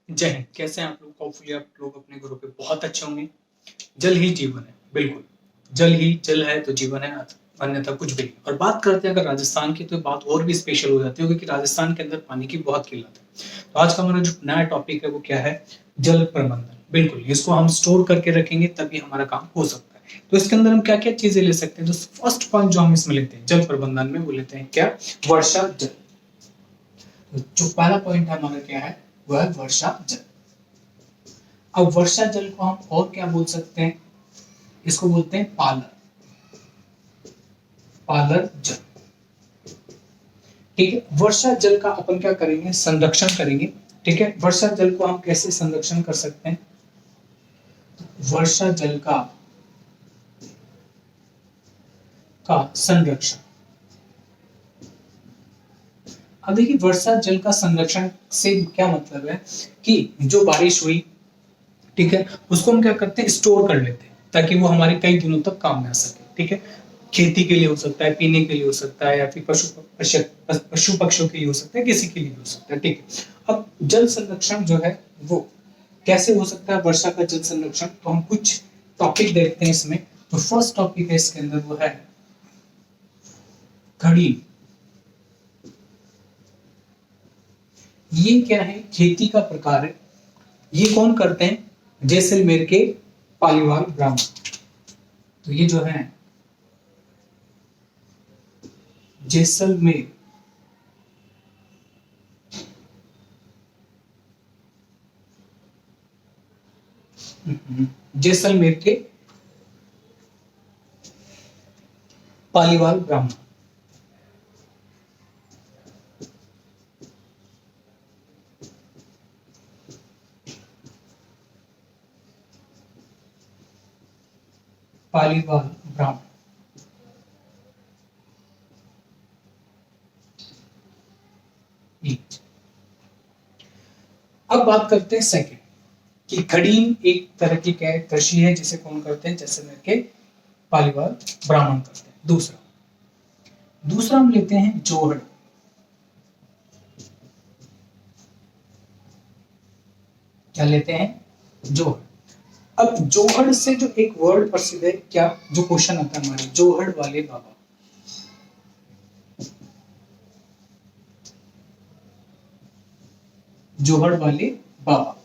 जय हिंद। कैसे हैं आप लोग? होपफुली आप लोग अपने घरों पे बहुत अच्छे होंगे। जल ही जीवन है, बिल्कुल। जल है तो जीवन है, अन्यथा कुछ भी नहीं। और बात करते हैं अगर राजस्थान की, तो बात और भी स्पेशल हो जाती है क्योंकि राजस्थान के अंदर पानी की बहुत किल्लत है। तो आज का हमारा जो नया टॉपिक है वो क्या है? जल प्रबंधन। बिल्कुल, इसको हम स्टोर करके रखेंगे तभी हमारा काम हो सकता है। तो इसके अंदर हम क्या क्या चीजें ले सकते हैं? जो फर्स्ट पॉइंट जो हम इसमें लेते हैं जल प्रबंधन में, वो लेते हैं क्या? वर्षा जल। तो जो पहला पॉइंट है हमारा क्या है? वह है वर्षा जल। अब वर्षा जल को हम और क्या बोल सकते हैं? इसको बोलते हैं पालर। पालर जल। ठीक है, वर्षा जल का अपन क्या करेंगे? संरक्षण करेंगे। ठीक है, वर्षा जल को हम कैसे संरक्षण कर सकते हैं? वर्षा जल का संरक्षण। अब देखिए, वर्षा जल का संरक्षण से क्या मतलब है कि जो बारिश हुई, ठीक है, उसको हम क्या करते हैं? स्टोर कर लेते हैं ताकि वो हमारे कई दिनों तक काम में आ सके। ठीक है, खेती के लिए हो सकता है, पीने के लिए हो सकता है, या फिर पशु पक्षियों के लिए हो सकता है, किसी के लिए हो सकता है। ठीक है, अब जल संरक्षण जो है वो कैसे हो सकता है? वर्षा का जल संरक्षण, तो हम कुछ टॉपिक देखते हैं इसमें। तो फर्स्ट टॉपिक है इसके अंदर, वो है घड़ी। ये क्या है? खेती का प्रकार है। ये कौन करते हैं? जैसलमेर के पालीवाल ब्राह्मण। तो ये जो है जैसलमेर जैसलमेर के पालीवाल ब्राह्मण। पालीवाल ब्राह्मण। अब बात करते हैं सेकंड, कि खड़ीन एक तरह की क्या कृषि है जिसे कौन करते हैं? जैसलमेर के पालीवाल ब्राह्मण करते हैं। दूसरा दूसरा हम लेते हैं जोहड़। क्या लेते हैं? जोहड़। अब जोहड़ से जो एक वर्ड प्रसिद्ध है, क्या जो क्वेश्चन आता है हमारे, जोहड़ वाले बाबा। जोहड़ वाले बाबा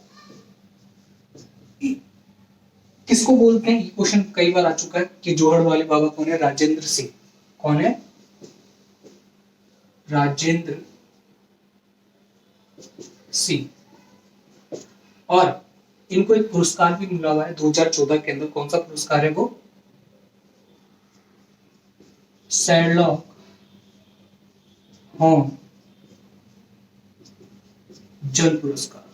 किसको बोलते हैं? ये क्वेश्चन कई बार आ चुका है कि जोहड़ वाले बाबा कौन है? राजेंद्र सिंह। कौन है? राजेंद्र सिंह। और इनको एक पुरस्कार भी मिला हुआ है 2014 के अंदर। कौन सा पुरस्कार है वो? शैरलॉक होम जल पुरस्कार।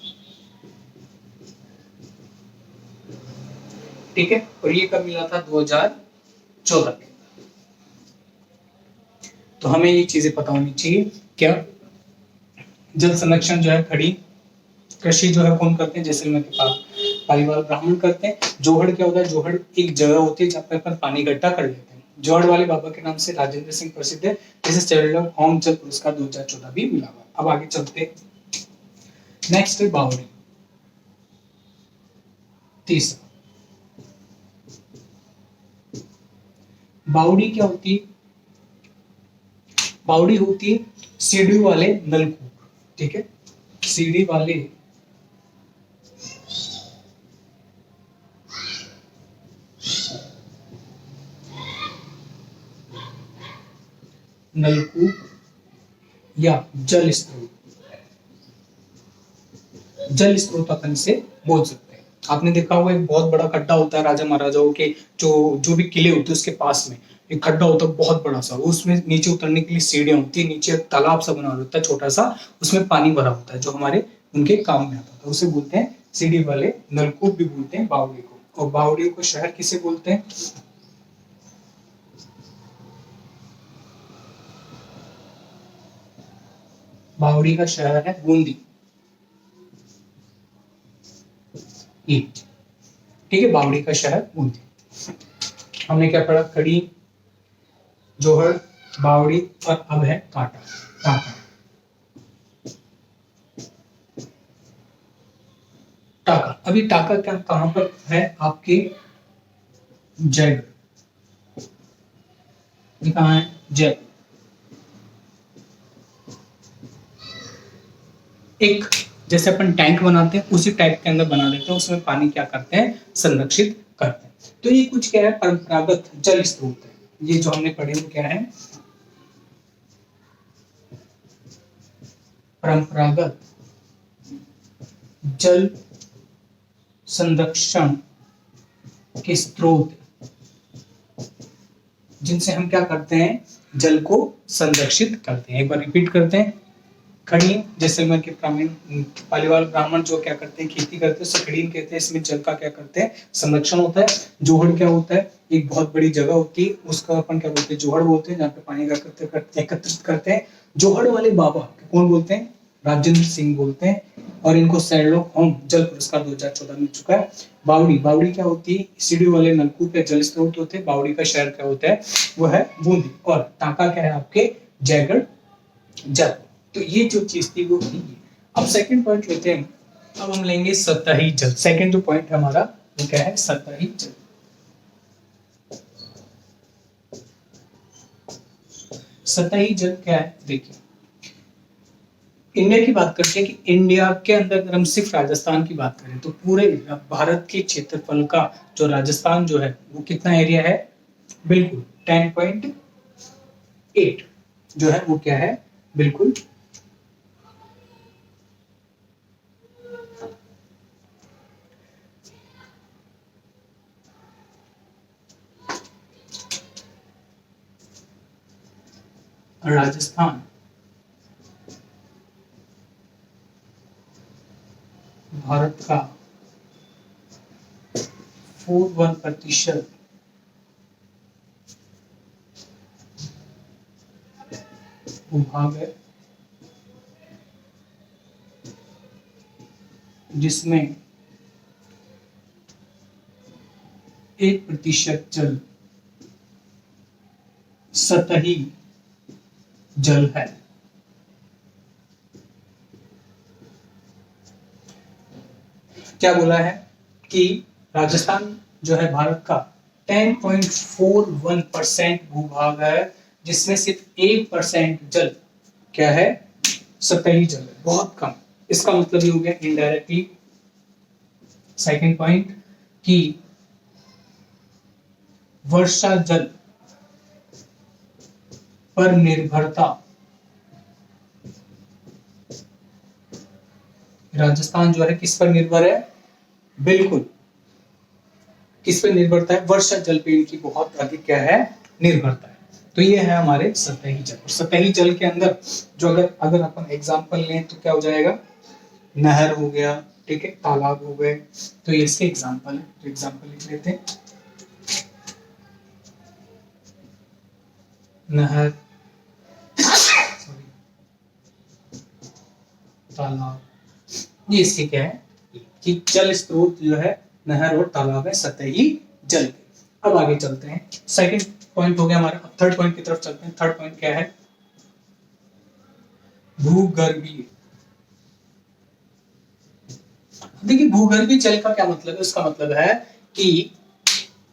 ठीक है, और ये कब मिला था? 2014 के। तो हमें ये चीजें पता होनी चाहिए। क्या? जल संरक्षण जो है खड़ी कृषि जो है कौन करते हैं? जैसलमेर के पास पालीवाल ब्राह्मण करते हैं। जोहड़ क्या होता है? जोहड़ एक जगह होती है जहाँ पे अपन पानी इकट्ठा कर लेते हैं। जोहड़ वाले बाबा के नाम से राजेंद्र सिंह प्रसिद्ध है, जिसे शैरलॉक होम जल पुरस्कार 2014 भी मिला हुआ है। अब आगे चलते हैं। नेक्स्ट है बावड़ी। तीसरा, बावड़ी क्या होती है? बावड़ी होती है सीढ़ी वाले नलकूप। ठीक है, सीढ़ी वाले नलकूप या जल स्त्रोत। जल स्त्रोत अपन से बोल सकते हैं। आपने देखा होगा एक बहुत बड़ा खड्डा होता है राजा महाराजाओं के, जो जो भी किले होते हैं उसके पास में एक खड्डा होता है बहुत बड़ा सा। उसमें नीचे उतरने के लिए सीढ़ियां होती है, नीचे तालाब सा बना होता है छोटा सा, उसमें पानी भरा होता है जो हमारे उनके काम में आता था। उसे बोलते हैं सीढ़ी वाले नलकूप भी बोलते हैं बावड़ी को। और बावड़ी को शहर किसे बोलते हैं? बावड़ी का शहर है बूंदी। ठीक है, बावड़ी का शहर बूंदी। हमने क्या पढ़ा? खड़ी, जोहड़, बावड़ी, और अब है कांटा। कांटा। अभी टाका क्या कहां पर है आपके, जयगढ़, ये कहाँ है, जयगढ़। एक जैसे अपन टैंक बनाते हैं उसी टाइप के अंदर बना देते हैं, उसमें पानी क्या करते हैं, संरक्षित करते हैं। तो ये कुछ क्या है, परंपरागत जल स्रोत है। ये जो हमने पढ़े वो क्या है, परंपरागत जल संरक्षण के स्रोत, जिनसे हम क्या करते हैं, जल को संरक्षित करते हैं। एक बार रिपीट करते हैं। खड़ी जैसलमेर के ग्रामीण पालीवाल ब्राह्मण जो क्या करते हैं, खेती करते हैं, उसे खड़ीन कहते हैं। इसमें जल का क्या करते हैं, संरक्षण होता है। जोहड़ क्या होता है, एक बहुत बड़ी जगह होती है, उसका अपन क्या बोलते हैं, जोहड़ बोलते हैं, जहाँ पे पानी एकत्रित करते हैं। जोहड़ वाले बाबा कौन बोलते हैं, राजेंद्र सिंह बोलते हैं, और इनको शैरलॉक होम जल पुरस्कार 2014 मिल चुका है। बावड़ी, बावड़ी क्या होती है, सीढ़ी वाले नलकूप या जल स्रोत होते हैं। बावड़ी का शहर क्या होता है, वो है बूंदी। और टाका क्या है आपके, जयगढ़ जल। तो ये जो चीज थी वो थी। अब सेकंड पॉइंट लेते हैं, अब हम लेंगे सतही जल। सेकंड जो पॉइंट है हमारा वो क्या है, सतही जल। सतही जल क्या है, देखिए इंडिया की बात करते हैं कि इंडिया के अंदर अगर हम सिर्फ राजस्थान की बात करें तो पूरे भारत के क्षेत्रफल का जो राजस्थान जो है वो कितना एरिया है, बिल्कुल 10.8 जो है वो क्या है, बिल्कुल राजस्थान भारत का 41% भूभाग है, जिसमें 1% जल सतही जल है। क्या बोला है कि राजस्थान जो है भारत का 10.41% भूभाग है, जिसमें सिर्फ 1% जल क्या है, सतही जल है, बहुत कम। इसका मतलब ये हो गया इनडायरेक्टली सेकंड पॉइंट कि वर्षा जल पर निर्भरता राजस्थान जो है किस पर निर्भर है, बिल्कुल किस पर निर्भरता है, वर्षा जल पे इनकी बहुत अधिक क्या है, निर्भरता है। तो ये है हमारे सतही जल। और सतही जल के अंदर जो अगर अपन एग्जांपल लें तो क्या हो जाएगा, नहर हो गया, ठीक है, तालाब हो गए, तो ये इसके एग्जांपल है। तो एग्जांपल लिख लेते हैं, नहर, तालाब, ये इसके क्या है कि जल स्रोत जो है नहर और तालाब है, सतही जल। अब आगे चलते हैं, सेकंड पॉइंट हो गया हमारा। अब थर्ड पॉइंट की तरफ चलते हैं। थर्ड पॉइंट क्या है, भूगर्भीय। देखिए भूगर्भीय जल का क्या मतलब है, उसका मतलब है कि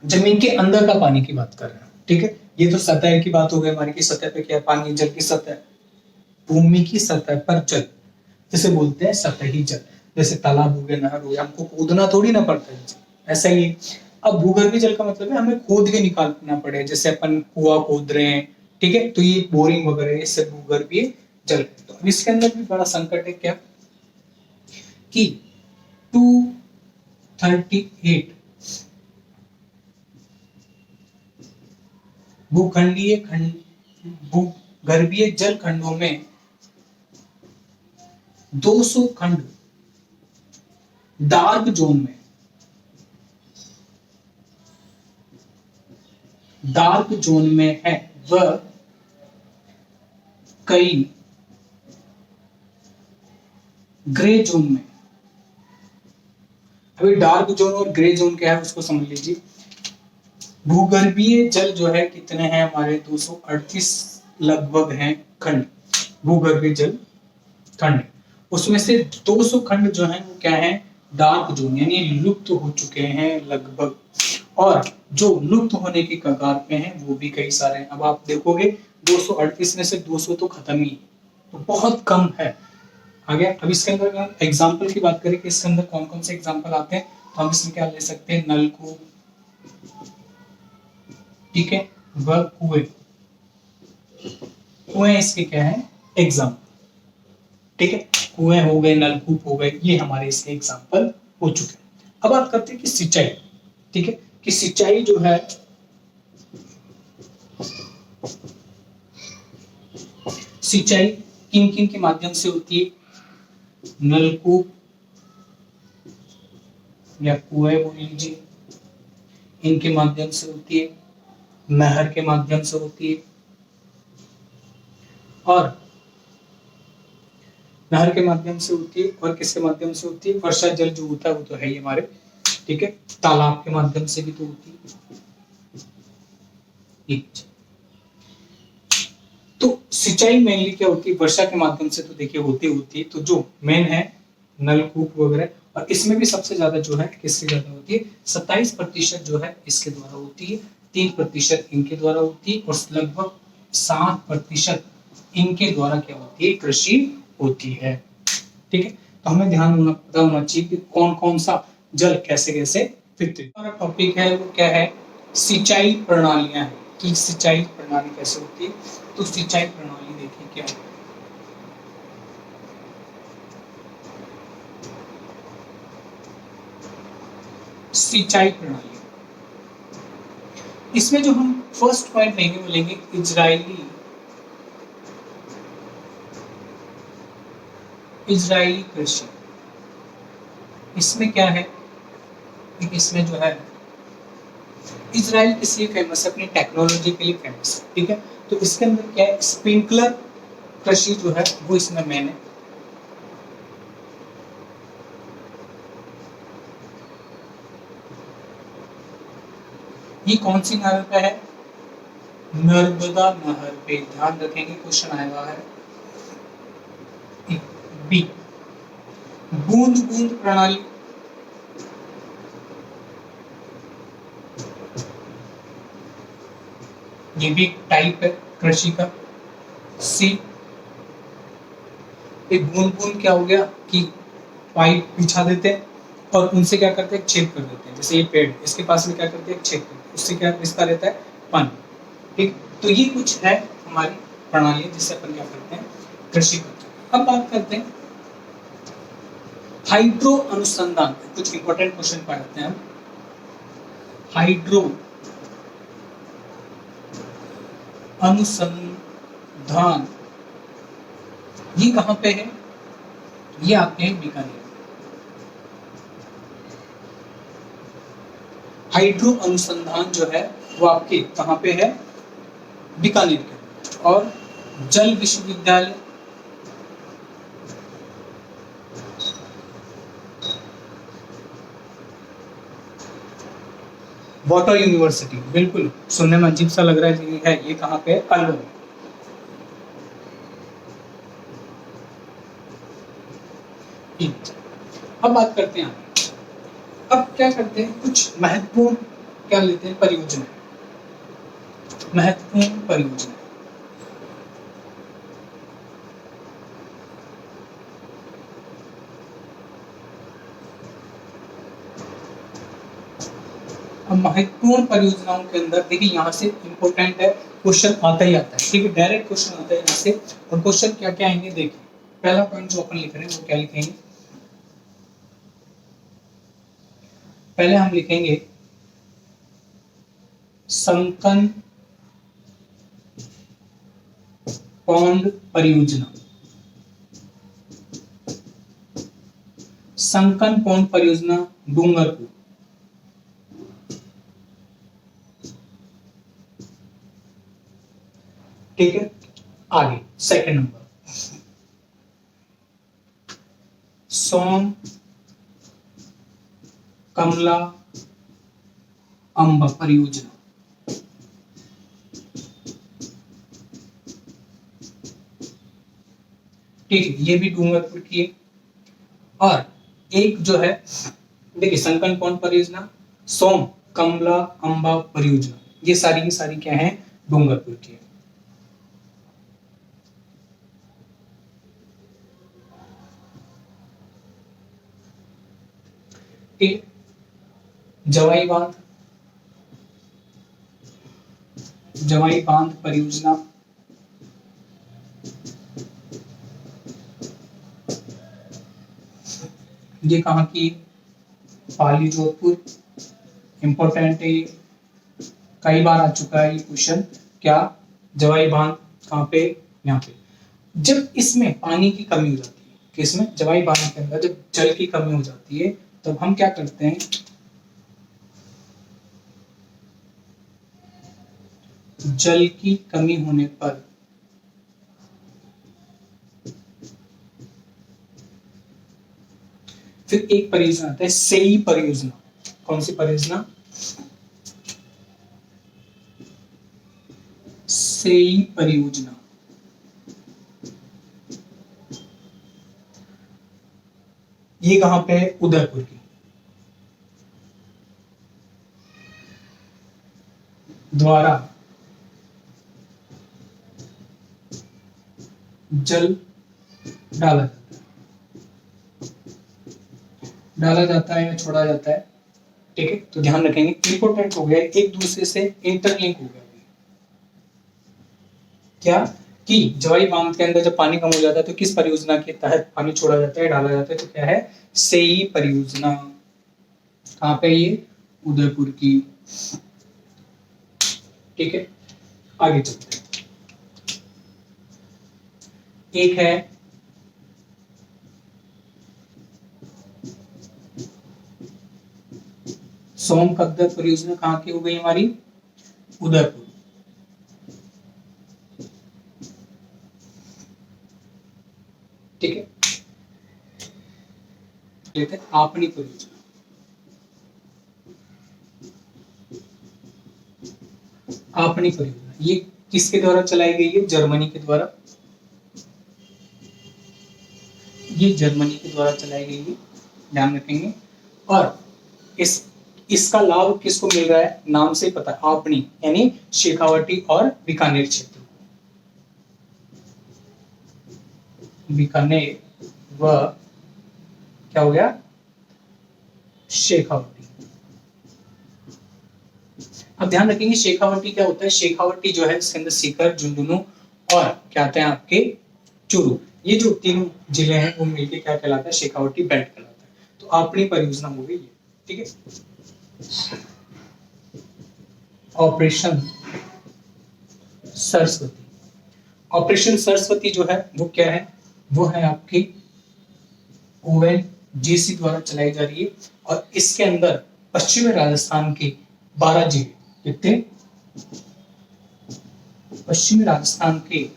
जमीन के अंदर का पानी की बात कर रहे हैं, ठीक है। ये तो सतह की बात हो गई हमारी, की सतह पे क्या है, पानी, जल की सतह, भूमि की सतह पर जल, जिसे बोलते हैं सतही जल। जैसे तालाब हो गया, नहर हो गया, हमको खोदना थोड़ी ना पड़ता है, ऐसा ही है। अब भूगर्भीय जल का मतलब है हमें खोद के निकालना पड़े, जैसे अपन कुआं खोद रहे हैं, ठीक है, तो ये बोरिंग वगैरह इससे भूगर्भीय जल। तो इसके अंदर भी बड़ा संकट है क्या, कि 238 भूखंडीय खंड, भूगर्भीय जल खंडों में 200 खंड डार्क जोन में, डार्क जोन में है, वह कई ग्रे जोन में। अभी डार्क जोन और ग्रे जोन क्या है उसको समझ लीजिए। भूगर्भीय जल जो है कितने हैं हमारे, 238 लगभग हैं खंड, भूगर्भीय जल खंड। उसमें से 200 खंड जो है वो क्या है, डार्क जोन यानी लुप्त हो चुके हैं लगभग, और जो लुप्त होने की कगार पे हैं वो भी कई सारे हैं। अब आप देखोगे 238 में से 200 तो खत्म ही, तो बहुत कम है। आगे अब इसके अंदर अगर एग्जाम्पल की बात करें कि इसके अंदर कौन कौन से एग्जाम्पल आते हैं, तो हम इसमें क्या ले सकते हैं, नलकूप, ठीक है, व कुएं। कुएं इसके क्या है, एग्जाम्पल, ठीक है, कुएं हो गए, नलकूप हो गए, ये हमारे इसके एग्जाम्पल हो चुके हैं। अब बात करते हैं कि सिंचाई, ठीक है, कि सिंचाई जो है, सिंचाई किन किन के माध्यम से होती है, नलकूप या कुएं बोल लीजिए, इनके माध्यम से होती है, नहर के माध्यम से होती है, और नहर के माध्यम से होती है, और किसके माध्यम से होती है, वर्षा जल जो होता है वो तो है ही हमारे, ठीक है, तालाब के माध्यम से भी तो होती है। तो सिंचाई मेनली क्या होती है, वर्षा के माध्यम से तो देखिए होती है, तो जो मेन है नलकूप वगैरह, और इसमें भी सबसे ज्यादा जो है किससे ज्यादा होती है, 27% जो है इसके द्वारा होती है, 3% इनके द्वारा होती है, और लगभग 7% इनके द्वारा क्या होती है, कृषि होती है, ठीक है। तो हमें ध्यान पता होना चाहिए कि कौन कौन सा जल कैसे कैसे वितरित। हमारा टॉपिक है वो क्या है, सिंचाई प्रणालियां है, कि सिंचाई प्रणाली कैसे होती है। तो सिंचाई प्रणाली देखिए क्या है, सिंचाई प्रणाली, इसमें जो हम फर्स्ट पॉइंट लेंगे वो लेंगे इजरायली कृषि। इसमें क्या है, इसमें जो है इजराइल इसलिए फेमस है, अपनी टेक्नोलॉजी के लिए फेमस है, ठीक है। तो इसके अंदर क्या है, स्प्रिंकलर कृषि जो है वो इसमें मेन है। ये कौन सी नहर पे है, नर्मदा नहर पे, ध्यान रखेंगे क्वेश्चन आएगा है। बी, बूंद बूंद प्रणाली, ये भी टाइप है कृषि का। सी, एक बूंद बूंद क्या हो गया कि पाइप बिछा देते हैं और उनसे क्या करते हैं, छेद कर देते हैं, जैसे ये पेड़, इसके पास में क्या करते हैं, छेद करते हैं, उससे क्या रिश्ता रहता है, पानी, ठीक। तो ये कुछ है हमारी प्रणाली जिससे अपन क्या करते हैं, कृषि करते हैं। अब बात करते हैं हाइड्रो अनुसंधान, कुछ इंपॉर्टेंट क्वेश्चन पढ़ते हैं हम। हाइड्रो अनुसंधान ये कहां पे है, ये आपके हैं बीकानेर। हाइड्रो अनुसंधान जो है वो आपके कहां पे है, बीकानेर के। और जल विश्वविद्यालय, वाटर यूनिवर्सिटी, बिल्कुल सुनने में अजीब सा लग रहा है, ये कहां पे है, अलवर। अब बात करते हैं, अब क्या करते हैं, कुछ महत्वपूर्ण क्या लेते हैं, परियोजना, महत्वपूर्ण परियोजना। अब महत्वपूर्ण परियोजनाओं के अंदर देखिए यहाँ से इंपॉर्टेंट है, क्वेश्चन आता ही आता है, ठीक है, डायरेक्ट क्वेश्चन आता है यहाँ से। और क्वेश्चन क्या क्या आएंगे देखिए, पहला पॉइंट जो अपन लिख रहे हैं वो क्या लिखेंगे, पहले हम लिखेंगे संकन पौंड परियोजना, संकन पौंड परियोजना डूंगरपुर, ठीक है। आगे सेकंड नंबर, सोम कमला अंबा परियोजना, ठीक है, ये भी डूंगरपुर की है। और एक जो है, देखिए संकन पॉन्ड परियोजना, सोम कमला अंबा परियोजना, ये सारी की सारी क्या है, डूंगरपुर की है। ठीक, जवाई बांध, जवाई बांध परियोजना, ये कहाँ की, पाली जोधपुर। इंपॉर्टेंट है, कई बार आ चुका है ये क्वेश्चन। क्या, जवाई बांध कहाँ पे, यहाँ पे। जब इसमें पानी की कमी हो जाती है, किसमें, जवाई बांध के अंदर जब जल की कमी हो जाती है, तब हम क्या करते हैं, जल की कमी होने पर फिर एक परियोजना आता है, सेई परियोजना। कौन सी परियोजना, सेई परियोजना। ये कहां पे है, उदयपुर की। द्वारा जल डाला जाता है, डाला जाता है या छोड़ा जाता है। ठीक है, तो ध्यान रखेंगे, इंपोर्टेंट हो गया, एक दूसरे से इंटरलिंक हो गया। क्या, कि जवाई बांध के अंदर जब पानी कम हो जाता है तो किस परियोजना के तहत पानी छोड़ा जाता है, डाला जाता है, तो क्या है, सेई परियोजना। कहां पे, ये उदयपुर की। ठीक है, आगे चलते हैं। एक है सोमकद्दर परियोजना, कहां की हो गई हमारी, उदयपुर। ठीक है, लेते हैं आपनी परियोजना। आपनी परियोजना ये किसके द्वारा चलाई गई है, जर्मनी के द्वारा। ये जर्मनी के द्वारा चलाई गई है, ध्यान रखेंगे। और इस इसका लाभ किसको मिल रहा है, नाम से पता, आपनी यानी शेखावटी और बीकानेर क्षेत्र। बीकानेर व क्या हो गया, शेखावटी। अब ध्यान रखेंगे शेखावटी क्या होता है, शेखावटी जो है इसके अंदर सीकर, झुंझुनू और क्या आते हैं आपके, चूरू, ये जो तीनों जिले हैं वो मिलकर क्या कहलाता है, शेखावटी बेल्ट कहलाता है। तो अपनी परियोजना हो गई ये। ठीक है, ऑपरेशन सरस्वती। ऑपरेशन सरस्वती जो है वो क्या है, वो है आपकी ओएनजीसी द्वारा चलाई जा रही है। और इसके अंदर पश्चिमी राजस्थान के 12 जिले, कितने, पश्चिमी राजस्थान के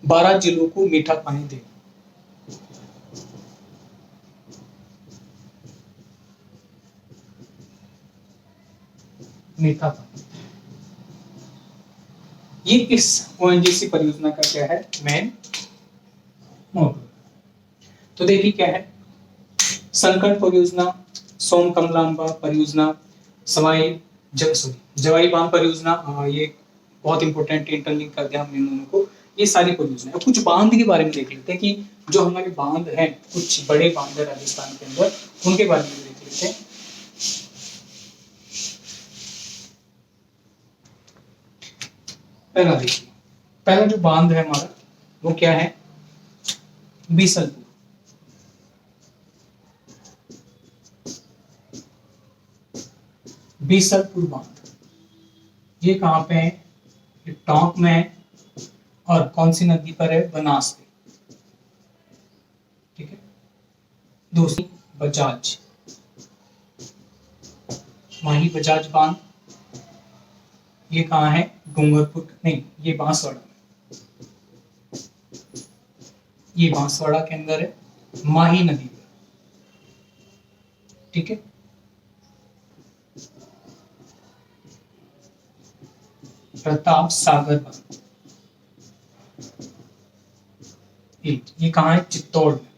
12 जिलों को मीठा पानी दे। मीठा पानी, ये इस ओएनजीसी परियोजना का क्या है, मेन मोटो। तो देखिए क्या है, संकट परियोजना, सोम कमलांबा परियोजना, सवाई जवाई बांध परियोजना, ये बहुत इंपॉर्टेंट इंटरलिंक कर दिया हमने इन दोनों को। ये सारी परियोजना, कुछ बांध के बारे में देख लेते हैं कि जो हमारे बांध हैं, कुछ बड़े बांध है राजस्थान के अंदर, उनके बारे में देख लेते हैं। पहला देखिए, पहला जो बांध है हमारा वो क्या है, बीसलपुर। बीसलपुर बांध, ये कहां पे है, ये टोंक में है। और कौन सी नदी पर है, बनास पे। ठीक है, दूसरी बजाज, माही बजाज बांध, ये कहाँ है, डूंगरपुर नहीं, ये बांसवाड़ा, ये बांसवाड़ा के अंदर है, माही नदी पर। ठीक है, प्रताप सागर बांध, ये कहाँ है? चित्तौड़ में।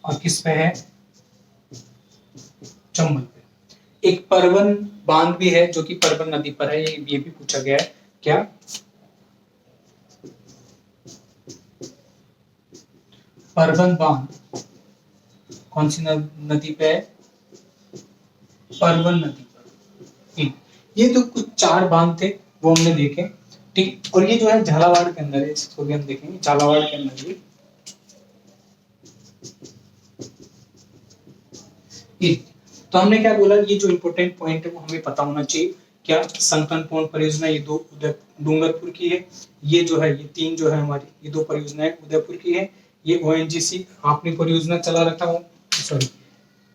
और किस पे है? चंबल पे। एक परवन बांध भी है जो कि परवन नदी पर है, ये भी पूछा गया है। क्या? परवन बांध कौन सी नदी पे है? परवन नदी पर। ठीक, ये तो कुछ 4 बांध थे वो हमने देखे। ठीक, और ये जो है झालावाड़ के अंदर है, इसको भी हम देखेंगे। झालावाड़ के अंदर ये तो हमने क्या बोला, ये जो इंपॉर्टेंट पॉइंट है वो हमें पता होना चाहिए। क्या? संकनपुर परियोजना ये 2 डूंगरपुर की है। ये जो है, ये 3 जो है हमारी, ये 2 परियोजनाएं उदयपुर की है। ये ओएनजीसी आपनी परियोजना चला रखा हो, सॉरी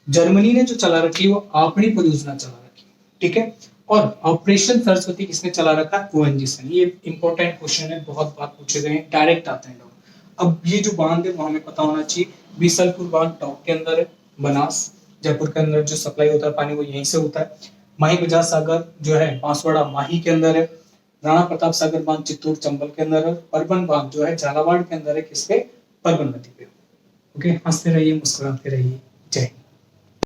जर्मनी ने जो चला रखी है वो आपनी परियोजना चला रखी है। ठीक है, और ऑपरेशन सरस्वती किसने चला रखा है? ओएनजीसी। ये इंपॉर्टेंट क्वेश्चन है, बहुत बार पूछे गए हैं, डायरेक्ट आते हैं लोग। अब ये जो बांध है वो हमें पता होना चाहिए। बीसलपुर बांध टॉप के अंदर है, बनास जयपुर के अंदर जो सप्लाई होता है पानी वो यहीं से होता है। माही बजाज सागर जो है बांसवाड़ा माही के अंदर है। राणा प्रताप सागर बांध चित्तौड़ चंबल के अंदर है। परबन बांध जो है झालावाड़ के अंदर है, किसपे? परबन नदी पे। ओके, हंसते रहिए, मुस्कुराते रहिए। जय हिंद।